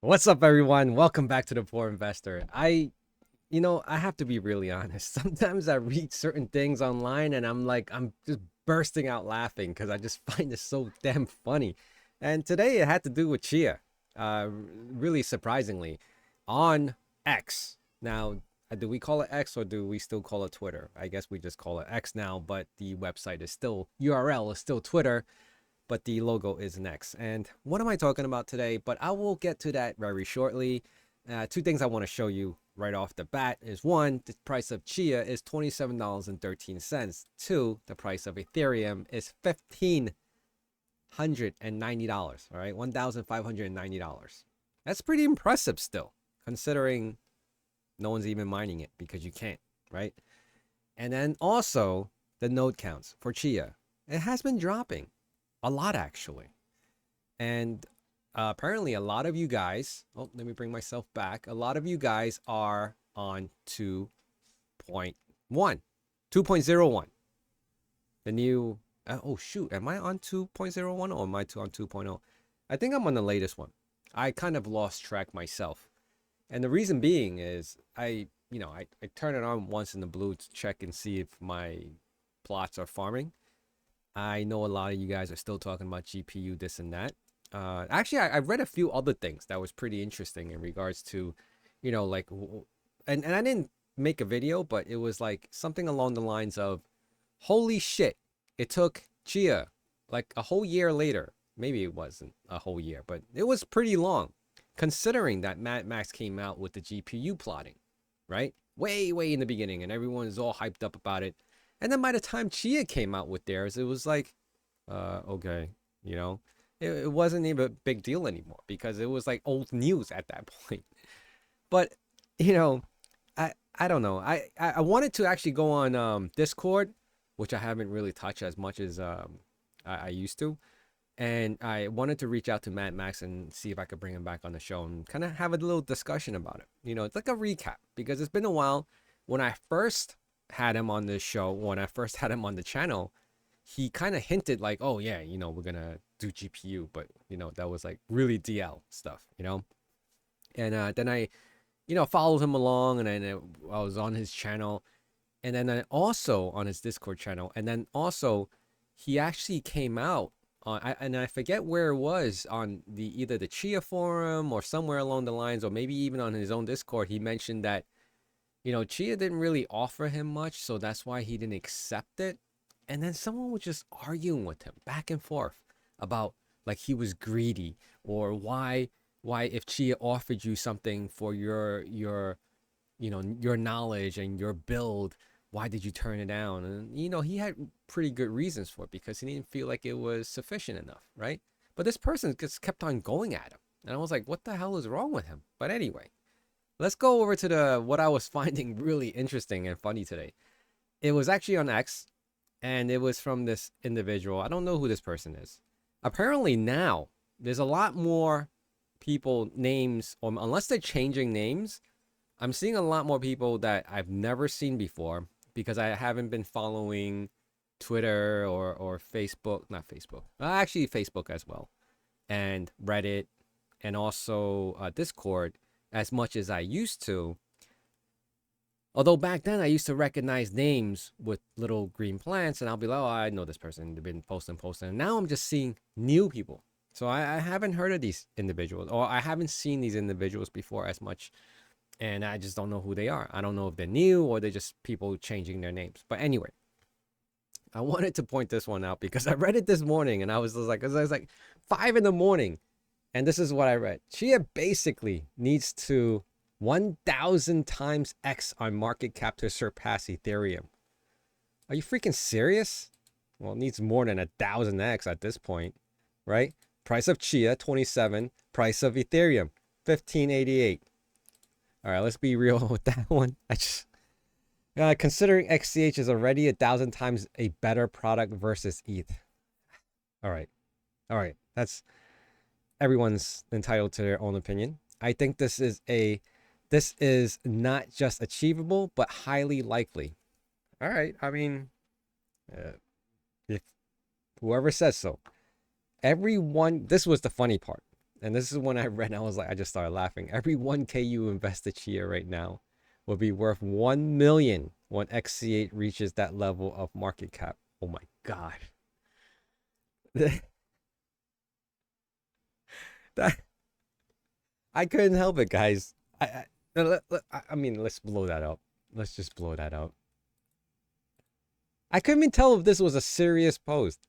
What's up, everyone? Welcome back to the Poor Investor. I have to be really honest. Sometimes I read certain things online and I'm just bursting out laughing because I just find it so damn funny. And today it had to do with Chia, really surprisingly, on X. Now, do we call it X or do we still call it Twitter? I guess we just call it X now, but the website is still, URL is still Twitter, but the logo is next. And what am I talking about today? But I will get to that very shortly. Two things I want to show you right off the bat is one, the price of Chia is $27.13. Two, the price of Ethereum is $1,590. All right, $1,590. That's pretty impressive still, considering no one's even mining it because you can't, right? And then also the node counts for Chia. It has been dropping a lot actually. And apparently a lot of you guys, oh, let me bring myself back. A lot of you guys are on 2.1, 2.01. The new, oh shoot, am I on 2.01 or am I on 2.0? I think I'm on the latest one. I kind of lost track myself. And the reason being is I turn it on once in the blue to check and see if my plots are farming. I know a lot of you guys are still talking about GPU, this and that. Actually, I read a few other things that was pretty interesting in regards to, like, and I didn't make a video, but it was like something along the lines of, holy shit, it took Chia like a whole year later. Maybe it wasn't a whole year, but it was pretty long, considering that Mad Max came out with the GPU plotting, right? Way, way in the beginning, and everyone is all hyped up about it. And then by the time Chia came out with theirs, it was like, okay, you know, it wasn't even a big deal anymore because it was like old news at that point. But, you know, I don't know. I wanted to actually go on Discord, which I haven't really touched as much as I used to. And I wanted to reach out to Matt Max and see if I could bring him back on the show and kind of have a little discussion about it. It's like a recap because it's been a while. When I first had him on this show, when I first had him on the channel, he kind of hinted like, oh yeah, we're gonna do GPU, but that was like really DL stuff. And then I, followed him along, and then I was on his channel, and then I also on his Discord channel, and then also he actually came out on, and I forget where it was on the either the Chia forum or somewhere along the lines, or maybe even on his own Discord. He mentioned that Chia didn't really offer him much, so that's why he didn't accept it. And then someone was just arguing with him back and forth about like he was greedy, or why if Chia offered you something for your knowledge and your build, why did you turn it down? And he had pretty good reasons for it because he didn't feel like it was sufficient enough, right? But this person just kept on going at him. And I was like, what the hell is wrong with him? But anyway, let's go over to the what I was finding really interesting and funny today. It was actually on X, and it was from this individual. I don't know who this person is. Apparently now there's a lot more people names, or unless they're changing names, I'm seeing a lot more people that I've never seen before because I haven't been following Twitter or Facebook, not Facebook, actually Facebook as well, and Reddit, and also Discord as much as I used to. Although back then I used to recognize names with little green plants, and I'll be like, oh, I know this person. They've been posting. And now I'm just seeing new people. So I haven't heard of these individuals, or I haven't seen these individuals before as much, and I just don't know who they are. I don't know if they're new or they're just people changing their names. But anyway, I wanted to point this one out because I read it this morning, and I was like 5 in the morning, and this is what I read. Chia basically needs to 1,000 times X on market cap to surpass Ethereum. Are you freaking serious? Well, it needs more than 1,000x at this point, right? Price of Chia 27, price of Ethereum 1588. All right, let's be real with that one. I just considering XCH is already 1,000 times a better product versus ETH. All right, that's everyone's entitled to their own opinion. I think this is not just achievable, but highly likely. All right. I mean, if whoever says so, everyone, this was the funny part. And this is when I read, and I was like, I just started laughing. Every 1K you invest in Chia right now will be worth 1 million when XC8 reaches that level of market cap. Oh my God. That, I couldn't help it, guys. I mean, let's blow that up. Let's just blow that up. I couldn't even tell if this was a serious post.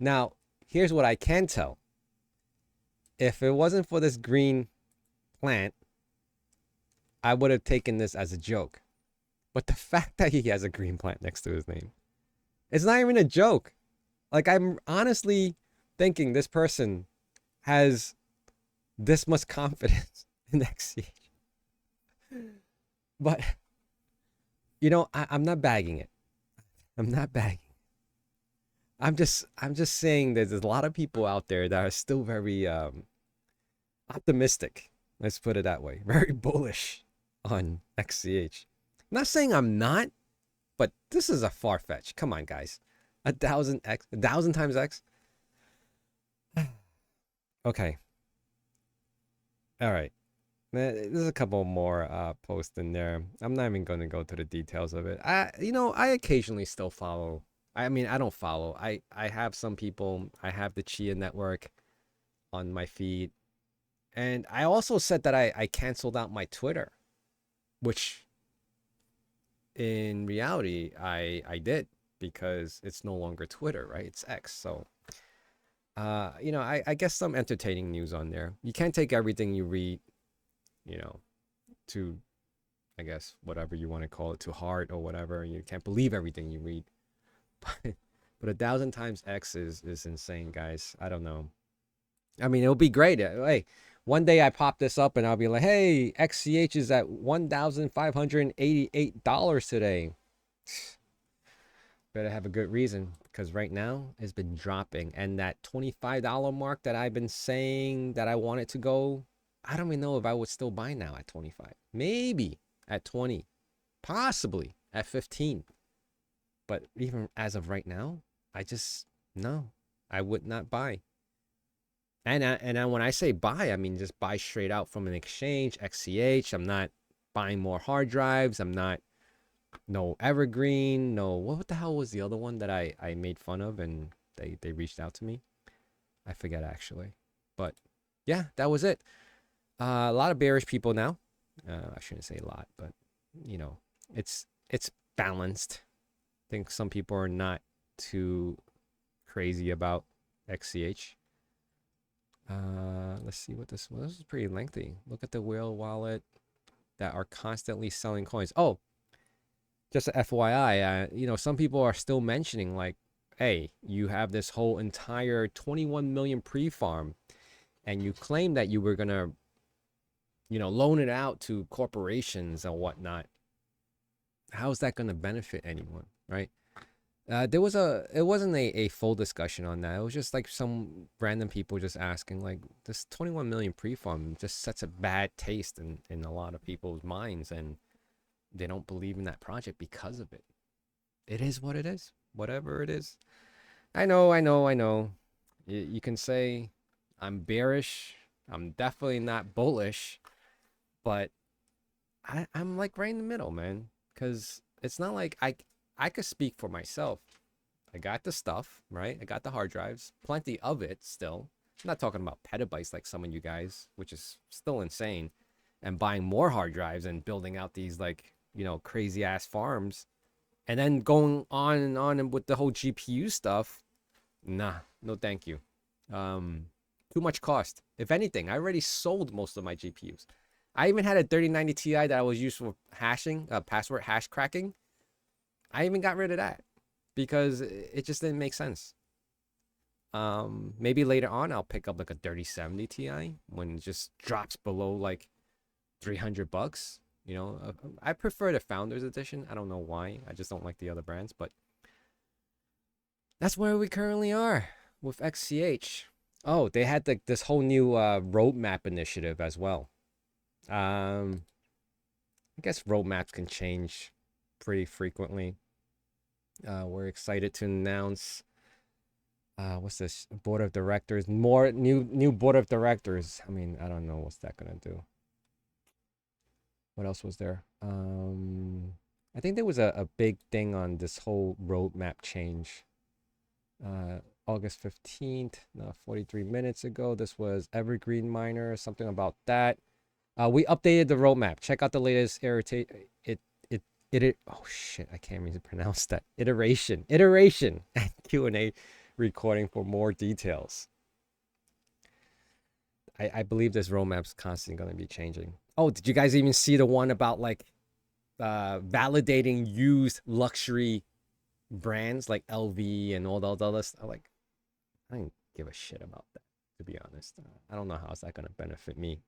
Now, here's what I can tell. If it wasn't for this green plant, I would have taken this as a joke. But the fact that he has a green plant next to his name, it's not even a joke. Like, I'm honestly thinking this person has this much confidence in XCH. But, you know, I'm not bagging it. I'm not bagging. I'm just saying that there's a lot of people out there that are still very optimistic. Let's put it that way. Very bullish on XCH. I'm not saying I'm not, but this is a far fetch. Come on, guys. 1,000x, 1,000 times X. Okay. All right. There's a couple more posts in there. I'm not even going to go to the details of it. I occasionally still follow. I mean, I don't follow. I have some people. I have the Chia network on my feed. And I also said that I canceled out my Twitter, which in reality I did because it's no longer Twitter, right? It's X. So I guess some entertaining news on there. You can't take everything you read, to, I guess, whatever you want to call it, to heart or whatever. You can't believe everything you read. But 1,000 times X is insane, guys. I don't know. I mean, it'll be great. Hey, one day I pop this up and I'll be like, hey, XCH is at $1,588 today. Better have a good reason, because right now it's been dropping. And that $25 mark that I've been saying that I want it to go, I don't even know if I would still buy now at 25. Maybe at 20. Possibly at 15. But even as of right now, no, I would not buy. And when I say buy, I mean just buy straight out from an exchange, XCH. I'm not buying more hard drives. I'm not, no Evergreen, no, what the hell was the other one that I made fun of and they reached out to me? I forget actually. But yeah, that was it. A lot of bearish people now. I shouldn't say a lot, but it's balanced. I think some people are not too crazy about XCH. Let's see what this was. This is pretty lengthy. Look at the whale wallet that are constantly selling coins. Oh, just a FYI, some people are still mentioning like, hey, you have this whole entire 21 million pre-farm and you claim that you were gonna, loan it out to corporations and whatnot. How's that gonna benefit anyone, right? It wasn't a full discussion on that. It was just like some random people just asking, like, this 21 million pre-farm just sets a bad taste in a lot of people's minds, and they don't believe in that project because of it. It is what it is, whatever it is. I know. You can say I'm bearish. I'm definitely not bullish, but I'm like right in the middle, man. Because it's not like I could speak for myself. I got the stuff, right? I got the hard drives, plenty of it still. I'm not talking about petabytes like some of you guys, which is still insane. And buying more hard drives and building out these like, crazy ass farms. And then going on and with the whole GPU stuff. Nah, no thank you. Too much cost. If anything, I already sold most of my GPUs. I even had a 3090 Ti that I was used for hashing, password hash cracking. I even got rid of that because it just didn't make sense. Maybe later on I'll pick up like a 3070 Ti when it just drops below like $300. I prefer the Founders Edition. I don't know why. I just don't like the other brands, but that's where we currently are with XCH. Oh, they had this whole new roadmap initiative as well. I guess roadmaps can change pretty frequently. We're excited to announce what's this? Board of directors. More new board of directors. I mean, I don't know what's that gonna do. What else was there? I think there was a big thing on this whole roadmap change. August 15th, 43 minutes ago. This was Evergreen Miner, something about that. We updated the roadmap. Check out the latest oh shit, I can't even pronounce that. Iteration and Q&A recording for more details. I believe this roadmap's constantly going to be changing. Oh, did you guys even see the one about like validating used luxury brands like LV and all those other stuff? Like, I don't give a shit about that, to be honest. I don't know how is that going to benefit me.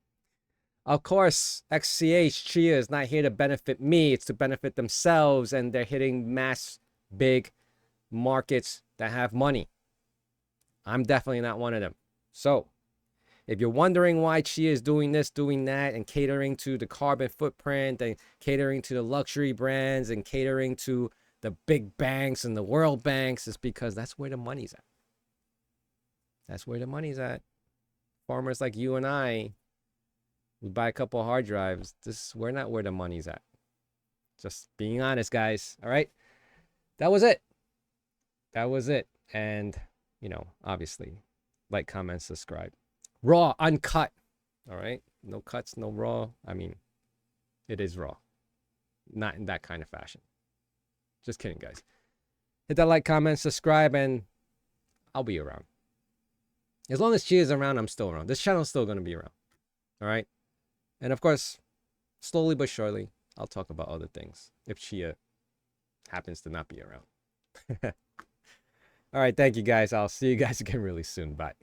Of course, XCH Chia is not here to benefit me. It's to benefit themselves, and they're hitting mass big markets that have money. I'm definitely not one of them. So if you're wondering why Chia is doing this, doing that, and catering to the carbon footprint, and catering to the luxury brands, and catering to the big banks and the world banks, it's because that's where the money's at. That's where the money's at. Farmers like you and I, we buy a couple of hard drives. We're not where the money's at. Just being honest, guys. All right. That was it. That was it. And, you know, obviously, like, comment, subscribe. Raw, uncut. All right. No cuts, no raw. I mean, it is raw. Not in that kind of fashion. Just kidding, guys. Hit that like, comment, subscribe, and I'll be around. As long as Chia is around, I'm still around. This channel's still going to be around. All right. And of course, slowly but surely, I'll talk about other things if Chia happens to not be around. All right. Thank you, guys. I'll see you guys again really soon. Bye.